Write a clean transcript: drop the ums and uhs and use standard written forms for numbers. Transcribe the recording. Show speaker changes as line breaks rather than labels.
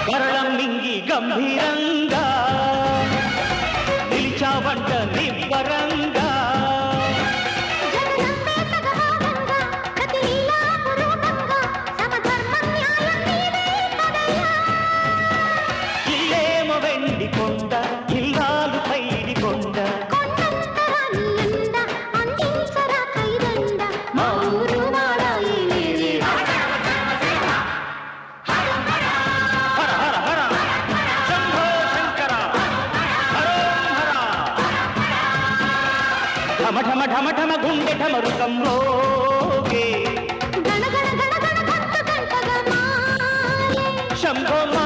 వరళం మింగి గంభీరంగా నిలిచావంట నిబ్బరంగా ఇల్లేమో వెండి కొండ ఇల్లాలు పైడి కొండ మా ఊరు మాడాయి నీవే. హర హర హర శంభో శంకర హరోం హర ఢమ ఢమ ఢమ ఢమ గుండె ఢమరుకంలోగే శంభో మా